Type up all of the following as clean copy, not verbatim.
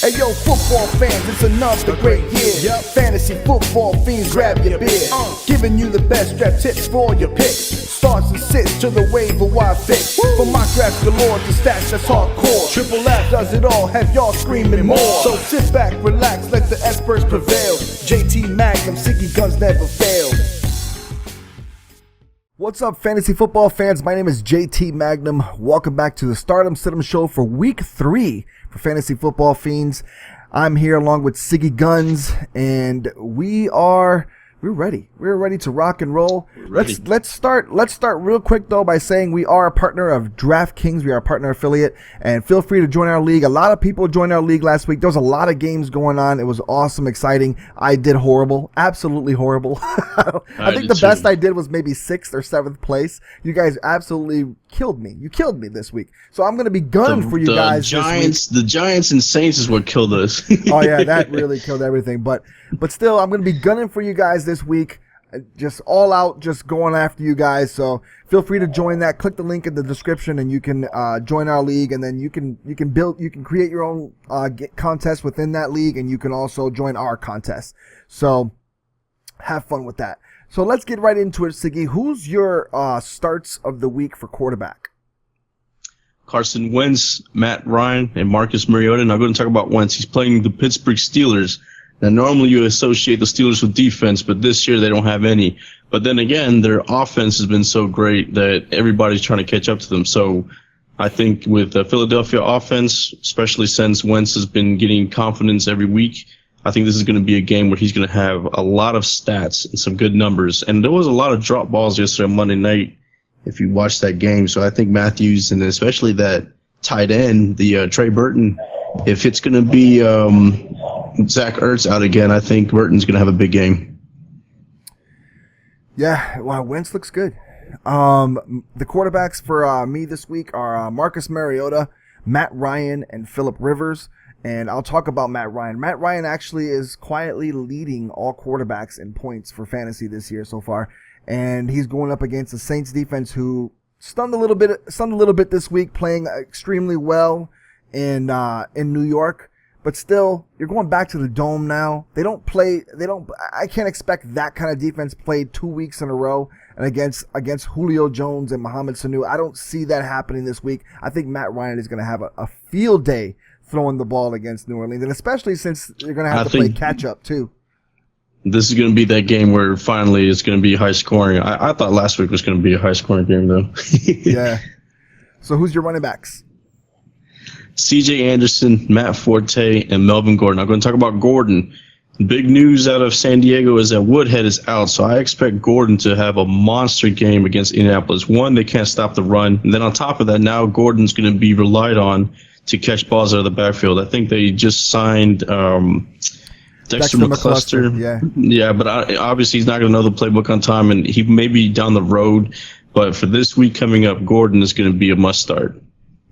Hey yo, football fans, it's another great year. Fantasy Football Fiends, grab your beer. Giving you the best draft tips for all your picks. Starts and sits to the waiver wire fix. From mock drafts galore to stats that's hardcore. Triple F does it all, have y'all screaming more. So sit back, relax, let the experts prevail. JT Magnum, Siggy Guns never fail. What's up, fantasy football fans? My name is JT Magnum. Welcome back to the Stardom Stidham Show for week 3 for Fantasy Football Fiends. I'm here along with Siggy Guns, and we're ready. We're ready to rock and roll. Let's start real quick though by saying we are a partner of DraftKings. We are a partner affiliate, and feel free to join our league. A lot of people joined our league last week. There was a lot of games going on. It was awesome, exciting. I did horrible, absolutely horrible. I think the best I did was maybe 6th or 7th place. You guys absolutely killed me. You killed me this week. So I'm going to be gunning for you guys this week. The Giants and Saints is what killed us. Oh yeah, that really killed everything. But still, I'm going to be gunning for you guys this week. Just all out, just going after you guys. So feel free to join that. Click the link in the description, and you can join our league. And then you can create your own contest within that league, and you can also join our contest. So have fun with that. So let's get right into it, Siggy. Who's your starts of the week for quarterback? Carson Wentz, Matt Ryan, and Marcus Mariota. And I'm going to talk about Wentz. He's playing the Pittsburgh Steelers. Now, normally you associate the Steelers with defense, but this year they don't have any. But then again, their offense has been so great that everybody's trying to catch up to them. So I think with the Philadelphia offense, especially since Wentz has been getting confidence every week, I think this is going to be a game where he's going to have a lot of stats and some good numbers. And there was a lot of drop balls yesterday on Monday night if you watched that game. So I think Matthews, and especially that tight end, the Trey Burton, if it's going to be Zach Ertz out again, I think Burton's going to have a big game. Yeah, wow, Wentz looks good. The quarterbacks for me this week are Marcus Mariota, Matt Ryan, and Phillip Rivers. And I'll talk about Matt Ryan. Matt Ryan actually is quietly leading all quarterbacks in points for fantasy this year so far. And he's going up against the Saints defense, who stunned a little bit this week, playing extremely well in New York. But still, you're going back to the Dome now. I can't expect that kind of defense played 2 weeks in a row and against Julio Jones and Mohamed Sanu. I don't see that happening this week. I think Matt Ryan is going to have a field day throwing the ball against New Orleans, and especially since you're going to have to play catch up too. This is going to be that game where finally it's going to be high scoring. I thought last week was going to be a high scoring game though. Yeah. So who's your running backs? C.J. Anderson, Matt Forte, and Melvin Gordon. I'm going to talk about Gordon. Big news out of San Diego is that Woodhead is out, so I expect Gordon to have a monster game against Indianapolis. One, they can't stop the run. And then on top of that, now Gordon's going to be relied on to catch balls out of the backfield. I think they just signed Dexter McCluster. Yeah, but obviously he's not going to know the playbook on time, and he may be down the road. But for this week coming up, Gordon is going to be a must-start.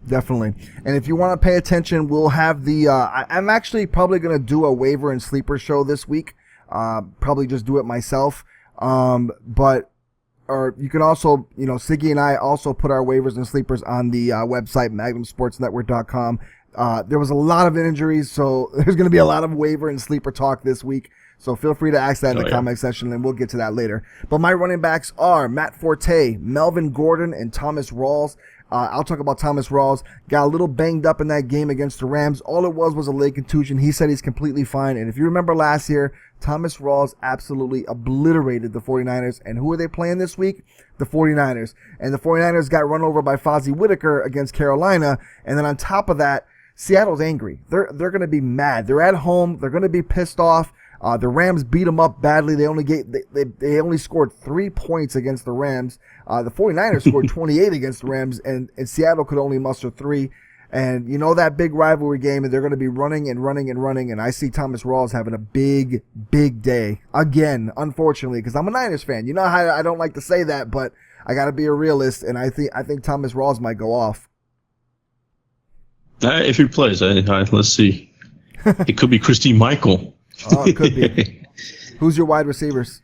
Definitely. And if you want to pay attention, we'll have the I'm actually probably going to do a waiver and sleeper show this week. Probably just do it myself. Or you can also, Siggy and I also put our waivers and sleepers on the website, magnumsportsnetwork.com. There was a lot of injuries, so there's going to be a lot of waiver and sleeper talk this week. So feel free to ask that in the comment section, and we'll get to that later. But my running backs are Matt Forte, Melvin Gordon, and Thomas Rawls. I'll talk about Thomas Rawls. Got a little banged up in that game against the Rams. All it was a leg contusion. He said he's completely fine. And if you remember last year, Thomas Rawls absolutely obliterated the 49ers. And who are they playing this week? The 49ers. And the 49ers got run over by Fozzie Whitaker against Carolina. And then on top of that, Seattle's angry. They're going to be mad. They're at home. They're going to be pissed off. The Rams beat them up badly. They only scored 3 points against the Rams. The 49ers scored 28 against the Rams, and Seattle could only muster 3. And that big rivalry game, and they're going to be running and running and running. And I see Thomas Rawls having a big, big day again, unfortunately, because I'm a Niners fan. You know how I don't like to say that, but I got to be a realist, and I think Thomas Rawls might go off. If he plays, let's see. It could be Christine Michael. Oh, it could be. Who's your wide receivers?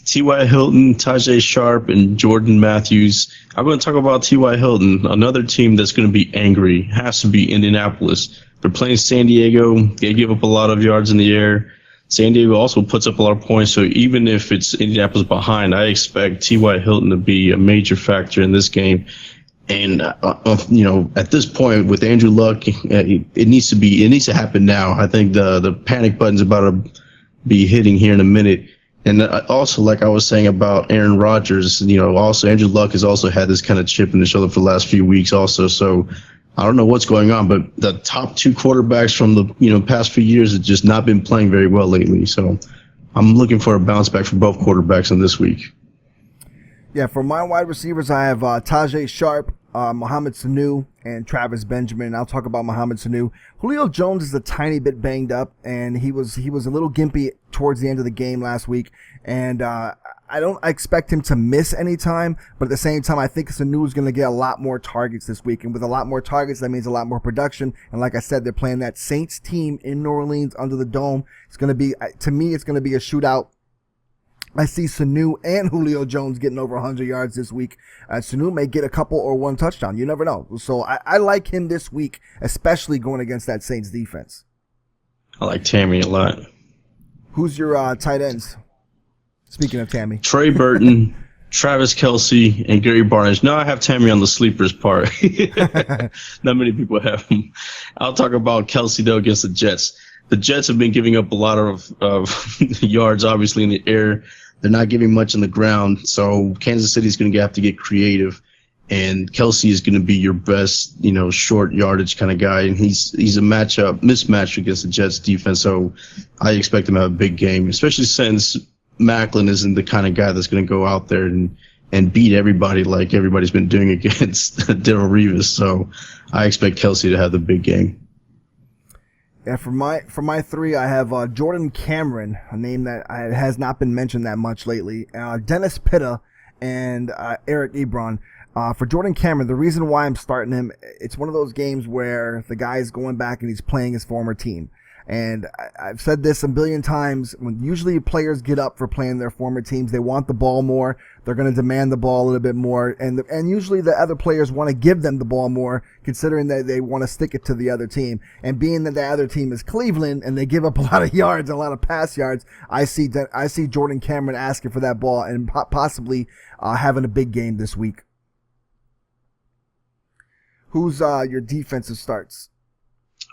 T.Y. Hilton, Tajay Sharp, and Jordan Matthews. I'm going to talk about T.Y. Hilton, another team that's going to be angry. Has to be Indianapolis. They're playing San Diego. They give up a lot of yards in the air. San Diego also puts up a lot of points. So even if it's Indianapolis behind, I expect T.Y. Hilton to be a major factor in this game. And at this point with Andrew Luck, it needs to happen now. I think the panic button's about to be hitting here in a minute. And also, like I was saying about Aaron Rodgers, also Andrew Luck has also had this kind of chip in the shoulder for the last few weeks also. So I don't know what's going on, but the top two quarterbacks from the past few years have just not been playing very well lately. So I'm looking for a bounce back for both quarterbacks in this week. Yeah, for my wide receivers, I have Tajay Sharp, Mohamed Sanu, and Travis Benjamin. I'll talk about Mohamed Sanu. Julio Jones is a tiny bit banged up, and he was a little gimpy towards the end of the game last week. And I don't expect him to miss any time, but at the same time, I think Sanu is going to get a lot more targets this week. And with a lot more targets, that means a lot more production. And like I said, they're playing that Saints team in New Orleans under the dome. It's going to be, to me, it's going to be a shootout. I see Sanu and Julio Jones getting over 100 yards this week. Sanu may get a couple or one touchdown. You never know. So I like him this week, especially going against that Saints defense. I like Tammy a lot. Who's your tight ends? Speaking of Tammy. Trey Burton, Travis Kelce, and Gary Barnidge. Now I have Tammy on the sleepers part. Not many people have him. I'll talk about Kelce, though, against the Jets. The Jets have been giving up a lot of yards, obviously, in the air. They're not giving much on the ground, so Kansas City's going to have to get creative. And Kelce is going to be your best, short yardage kind of guy, and he's a mismatch against the Jets defense. So I expect him to have a big game, especially since Macklin isn't the kind of guy that's going to go out there and beat everybody like everybody's been doing against Darrelle Revis. So I expect Kelce to have the big game. Yeah, for my three, I have Jordan Cameron, a name that has not been mentioned that much lately. Dennis Pitta and Eric Ebron. For Jordan Cameron, the reason why I'm starting him, it's one of those games where the guy's going back and he's playing his former team. And I've said this a billion times, when usually players get up for playing their former teams, they want the ball more. They're going to demand the ball a little bit more. And usually the other players want to give them the ball more, considering that they want to stick it to the other team. And being that the other team is Cleveland and they give up a lot of yards, a lot of pass yards, I see Jordan Cameron asking for that ball and possibly having a big game this week. Who's your defensive starts?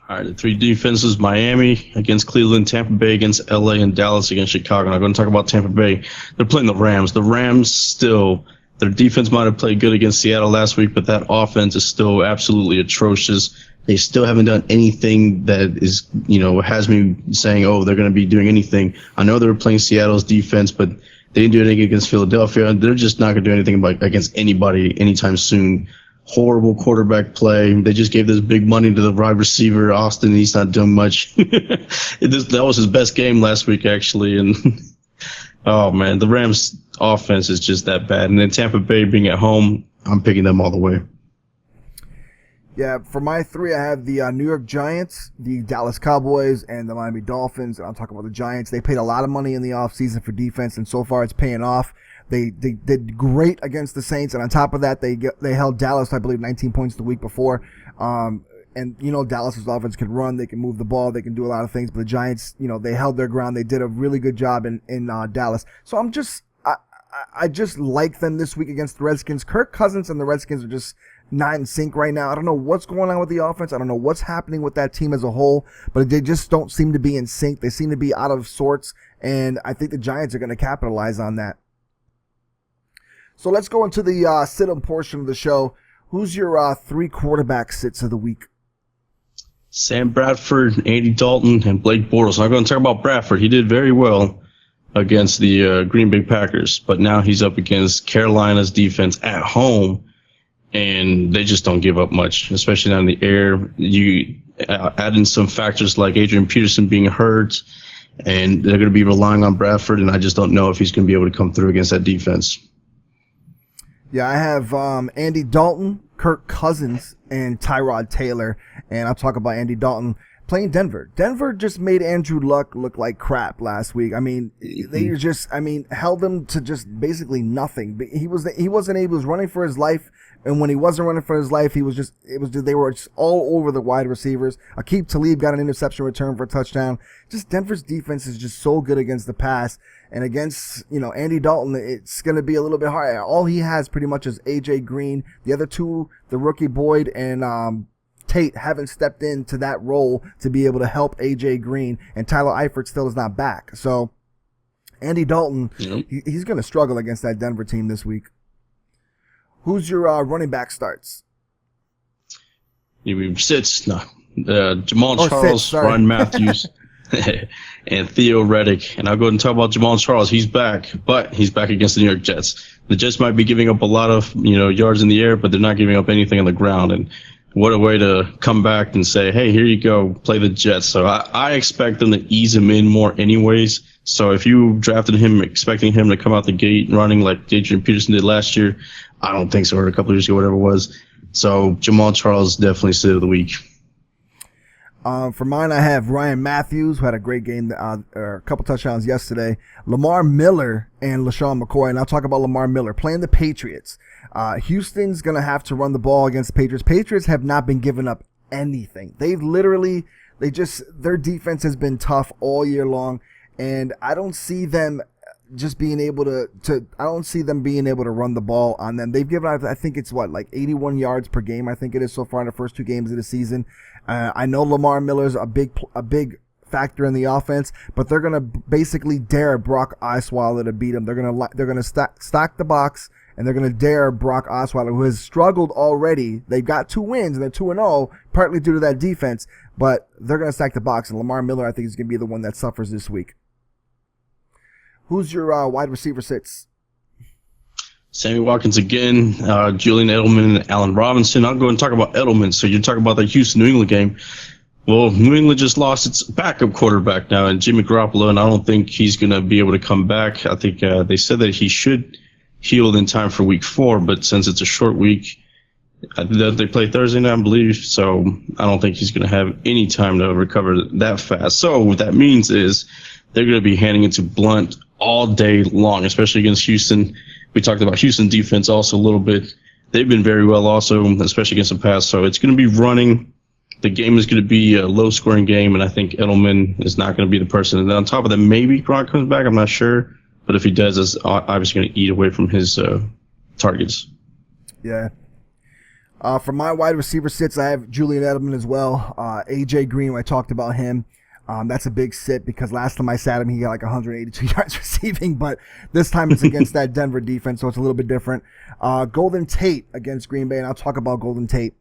All right, the three defenses: Miami against Cleveland, Tampa Bay against LA, and Dallas against Chicago. And I'm going to talk about Tampa Bay. They're playing the Rams. The Rams still, their defense might have played good against Seattle last week, but that offense is still absolutely atrocious. They still haven't done anything that is, has me saying, oh, they're going to be doing anything. I know they were playing Seattle's defense, but they didn't do anything against Philadelphia. And they're just not going to do anything against anybody anytime soon. Horrible quarterback play. They just gave this big money to the wide receiver, Austin. He's not doing much. That was his best game last week, actually. And oh, man, the Rams' offense is just that bad. And then Tampa Bay being at home, I'm picking them all the way. Yeah, for my three, I have the New York Giants, the Dallas Cowboys, and the Miami Dolphins. And I'll talk about the Giants. They paid a lot of money in the offseason for defense, and so far it's paying off. They did great against the Saints, and on top of that, they held Dallas, I believe, 19 points the week before. And Dallas's offense can run, they can move the ball, they can do a lot of things. But the Giants, they held their ground. They did a really good job in Dallas. So I just like them this week against the Redskins. Kirk Cousins and the Redskins are just not in sync right now. I don't know what's going on with the offense. I don't know what's happening with that team as a whole, but they just don't seem to be in sync. They seem to be out of sorts, and I think the Giants are going to capitalize on that. So let's go into the sit-em portion of the show. Who's your three quarterback sits of the week? Sam Bradford, Andy Dalton, and Blake Bortles. I'm going to talk about Bradford. He did very well against the Green Bay Packers, but now he's up against Carolina's defense at home, and they just don't give up much, especially down in the air. You add in some factors like Adrian Peterson being hurt, and they're going to be relying on Bradford, and I just don't know if he's going to be able to come through against that defense. Yeah, I have Andy Dalton, Kirk Cousins, and Tyrod Taylor. And I'll talk about Andy Dalton. playing Denver. Denver just made Andrew Luck look like crap last week. I mean, they just, held him to just basically nothing. He was running for his life. And when he wasn't running for his life, they were just all over the wide receivers. Aqib Talib got an interception return for a touchdown. Just Denver's defense is just so good against the pass. And against, Andy Dalton, it's going to be a little bit hard. All he has pretty much is A.J. Green. The other two, the rookie Boyd and Tate, haven't stepped into that role to be able to help A.J. Green. And Tyler Eifert still is not back. So Andy Dalton, he's going to struggle against that Denver team this week. Who's your running back starts? You mean sits? No. Jamal Charles, Ryan Matthews, and Theo Reddick. And I'll go ahead and talk about Jamal Charles. He's back, but he's back against the New York Jets. The Jets might be giving up a lot of yards in the air, but they're not giving up anything on the ground. And what a way to come back and say, hey, here you go, play the Jets. So I expect them to ease him in more anyways. So if you drafted him expecting him to come out the gate running like Adrian Peterson did last year, I don't think so, or a couple of years ago, whatever it was. So Jamal Charles definitely sit of the week. For mine, I have Ryan Matthews, who had a great game, a couple touchdowns yesterday. Lamar Miller and LaShawn McCoy, and I'll talk about Lamar Miller playing the Patriots. Houston's going to have to run the ball against the Patriots. Patriots have not been giving up anything. Their defense has been tough all year long, and I don't see them just being able to I don't see them being able to run the ball on them. They've given out, I think it's 81 yards per game, I think it is so far in the first two games of the season. I know Lamar Miller's a big factor in the offense, but they're going to basically dare Brock Osweiler to beat him. They're going to stack the box, and they're going to dare Brock Osweiler, who has struggled already. They've got 2 wins, and they're 2-0, partly due to that defense, but they're going to stack the box, and Lamar Miller, I think, is going to be the one that suffers this week. Who's your wide receiver sits? Sammy Watkins again, Julian Edelman, and Allen Robinson. I'll go and talk about Edelman. So you're talking about the Houston-New England game. Well, New England just lost its backup quarterback now, and Jimmy Garoppolo, and I don't think he's going to be able to come back. I think they said that he should heal in time for week 4, but since it's a short week, they play Thursday night, I believe, so I don't think he's going to have any time to recover that fast. So what that means is they're going to be handing it to Blunt all day long, especially against Houston. We talked about Houston defense also a little bit. They've been very well also, especially against the pass. So it's going to be running. The game is going to be a low-scoring game, and I think Edelman is not going to be the person. And then on top of that, maybe Gronk comes back. I'm not sure. But if he does, it's obviously going to eat away from his targets. Yeah. For my wide receiver sits, I have Julian Edelman as well. A.J. Green, I talked about him. That's a big sit because last time I sat him, he got like 182 yards receiving, but this time it's against that Denver defense, so it's a little bit different. Golden Tate against Green Bay, and I'll talk about Golden Tate.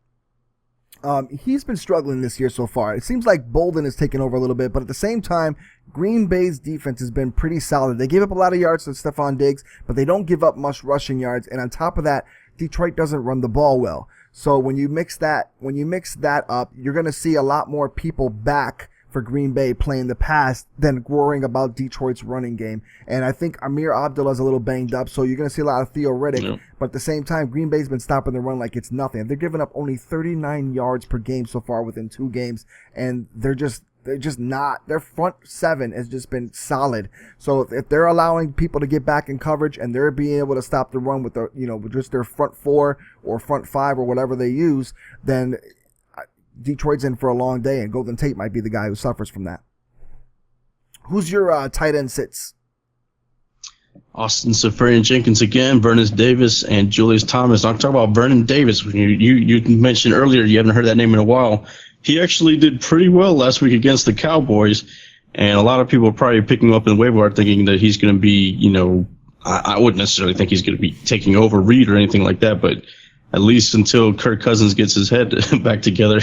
He's been struggling this year so far. It seems like Bolden is taking over a little bit, but at the same time, Green Bay's defense has been pretty solid. They gave up a lot of yards to Stephon Diggs, but they don't give up much rushing yards, and on top of that, Detroit doesn't run the ball well. So when you mix that up, you're going to see a lot more people back for Green Bay playing the pass than worrying about Detroit's running game. And I think Amir Abdullah's a little banged up, so you're going to see a lot of Theo Reddick. Yep. But at the same time, Green Bay's been stopping the run like it's nothing. They're giving up only 39 yards per game so far within 2 games, and they're just not. Their front 7 has just been solid. So if they're allowing people to get back in coverage and they're being able to stop the run with with just their front 4 or front 5 or whatever they use, then Detroit's in for a long day, and Golden Tate might be the guy who suffers from that. Who's your tight end sits? Austin Seferian-Jenkins again, Vernon Davis, and Julius Thomas. I'm talking about Vernon Davis. You mentioned earlier you haven't heard that name in a while. He actually did pretty well last week against the Cowboys, and a lot of people are probably picking him up in waiver wire thinking that he's going to be, I wouldn't necessarily think he's going to be taking over Reed or anything like that, but at least until Kirk Cousins gets his head back together,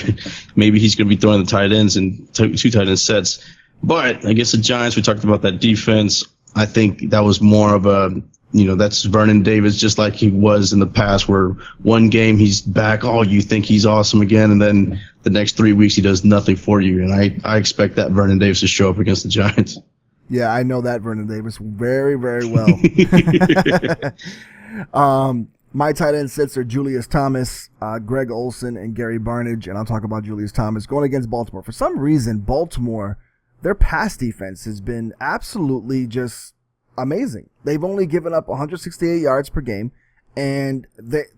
maybe he's going to be throwing the tight ends in 2 tight end sets. But against the Giants, we talked about that defense. I think that was more of a, that's Vernon Davis, just like he was in the past, where one game he's back, you think he's awesome again, and then the next 3 weeks he does nothing for you. And I expect that Vernon Davis to show up against the Giants. Yeah, I know that Vernon Davis very, very well. My tight end sits are Julius Thomas, Greg Olsen, and Gary Barnidge, and I'll talk about Julius Thomas going against Baltimore. For some reason, Baltimore, their pass defense has been absolutely just amazing. They've only given up 168 yards per game, and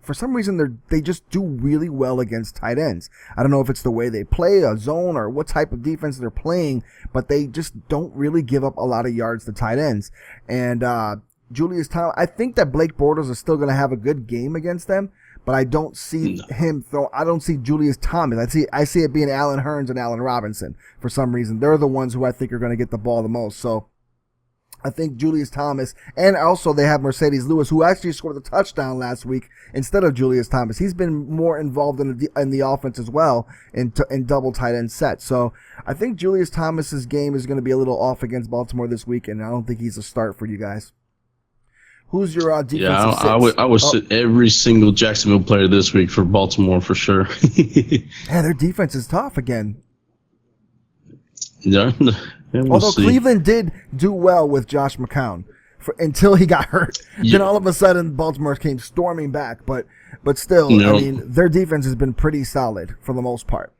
for some reason they just do really well against tight ends. I don't know if it's the way they play, a zone, or what type of defense they're playing, but they just don't really give up a lot of yards to tight ends. And Julius Thomas, I think that Blake Bortles is still going to have a good game against them, but I don't see him throw. I don't see Julius Thomas. I see it being Allen Hurns and Allen Robinson for some reason. They're the ones who I think are going to get the ball the most. So I think Julius Thomas, and also they have Mercedes Lewis, who actually scored the touchdown last week instead of Julius Thomas. He's been more involved in the offense as well in double tight end sets. So I think Julius Thomas's game is going to be a little off against Baltimore this week, and I don't think he's a start for you guys. Who's your defensive six? I would sit every single Jacksonville player this week for Baltimore for sure. Yeah, their defense is tough again. Yeah. Although Cleveland did do well with Josh McCown until he got hurt. Yeah. Then all of a sudden Baltimore came storming back. But still, I mean, their defense has been pretty solid for the most part.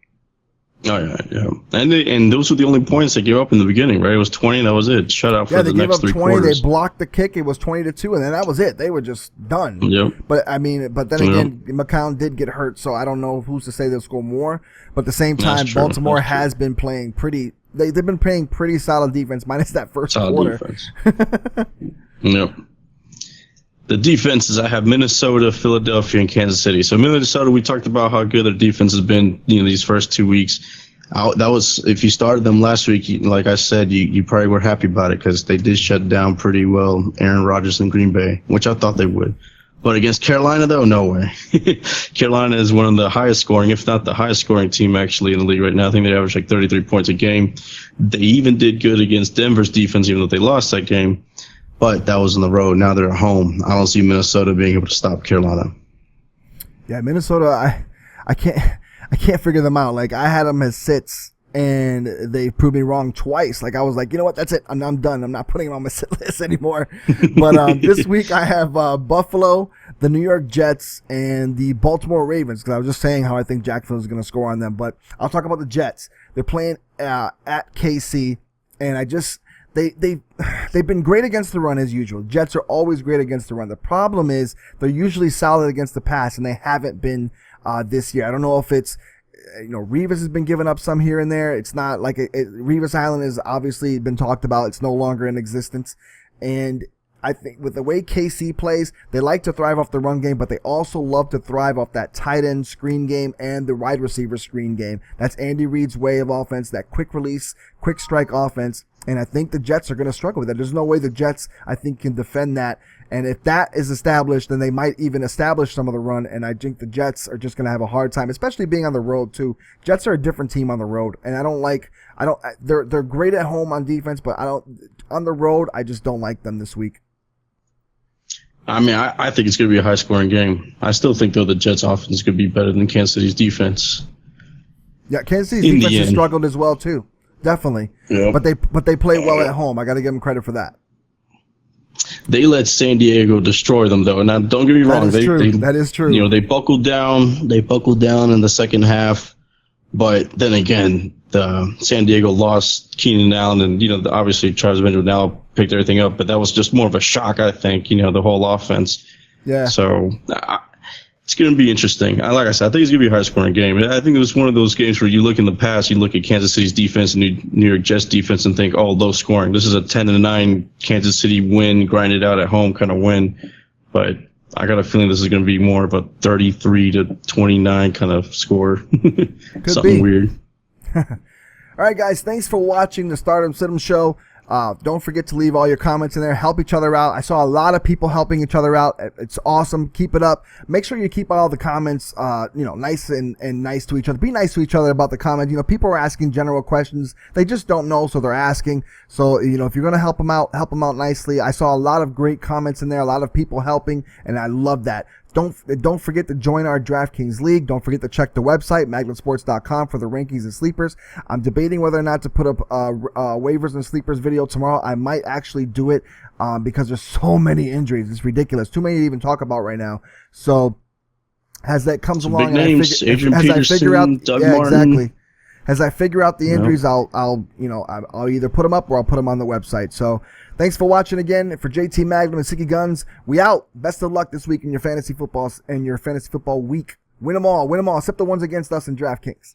Oh, yeah. And those were the only points they gave up in the beginning, right? It was 20, that was it. Shutout for the next 3 quarters. Yeah, they gave up 20, they blocked the kick, it was 20-2, and then that was it. They were just done. Yep. But then again, McCown did get hurt, so I don't know who's to say they'll score more. But at the same time, Baltimore has been playing pretty – they've been playing pretty solid defense, minus that first quarter. Defense. Yep. The defenses, I have Minnesota, Philadelphia, and Kansas City. So Minnesota, we talked about how good their defense has been, these first 2 weeks. That was, if you started them last week, like I said, you probably were happy about it because they did shut down pretty well Aaron Rodgers and Green Bay, which I thought they would. But against Carolina, though, no way. Carolina is one of the highest scoring, if not the highest scoring team actually in the league right now. I think they average like 33 points a game. They even did good against Denver's defense, even though they lost that game. But that was on the road. Now they're at home. I don't see Minnesota being able to stop Carolina. Yeah, Minnesota, I can't figure them out. Like, I had them as sits, and they proved me wrong twice. Like, I was like, you know what? That's it. I'm done. I'm not putting them on my sit list anymore. But this week I have Buffalo, the New York Jets, and the Baltimore Ravens, because I was just saying how I think Jacksonville is going to score on them. But I'll talk about the Jets. They're playing at KC, and they've been great against the run as usual. Jets are always great against the run. The problem is they're usually solid against the pass, and they haven't been this year. I don't know if it's, Revis has been giving up some here and there. It's not like Revis Island has obviously been talked about. It's no longer in existence. And I think with the way KC plays, they like to thrive off the run game, but they also love to thrive off that tight end screen game and the wide receiver screen game. That's Andy Reid's way of offense, that quick release, quick strike offense. And I think the Jets are going to struggle with that. There's no way the Jets, I think, can defend that. And if that is established, then they might even establish some of the run. And I think the Jets are just going to have a hard time, especially being on the road too. Jets are a different team on the road, and they're great at home on defense, but on the road, I just don't like them this week. I mean, I think it's going to be a high scoring game. I still think though the Jets offense could be better than Kansas City's defense. Yeah, Kansas City's defense has struggled as well too. Definitely. Yep. But they play well at home. I got to give them credit for that. They let San Diego destroy them, though. Now, don't get me wrong. That is true. They buckled down. They buckled down in the second half. But then again, San Diego lost Keenan Allen, and obviously Charles Benjamin now picked everything up. But that was just more of a shock, I think. The whole offense. Yeah. So it's going to be interesting. Like I said, I think it's going to be a high-scoring game. I think it was one of those games where you look in the past, you look at Kansas City's defense and New York Jets defense and think, oh, low scoring. This is a 10-9 Kansas City win, grinded out at home kind of win. But I got a feeling this is going to be more of a 33-29 kind of score. Something weird. All right, guys. Thanks for watching the Stardom Sit 'em Show. Don't forget to leave all your comments in there. Help each other out. I saw a lot of people helping each other out. It's awesome. Keep it up. Make sure you keep all the comments, nice and nice to each other. Be nice to each other about the comments. People are asking general questions. They just don't know, so they're asking. So, if you're going to help them out nicely. I saw a lot of great comments in there, a lot of people helping, and I love that. Don't forget to join our DraftKings League. Don't forget to check the website, magnumsports.com, for the rankings and sleepers. I'm debating whether or not to put up waivers and sleepers video tomorrow. I might actually do it because there's so many injuries. It's ridiculous. Too many to even talk about right now. So as that comes Some along, big names, Adrian Peterson, Doug Martin. Exactly. As I figure out the injuries, I'll either put them up or I'll put them on the website. So thanks for watching again. For JT Magnum and Sicky Guns, we out. Best of luck this week in your fantasy football week. Win them all, except the ones against us in DraftKings.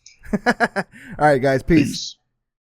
All right, guys. Peace.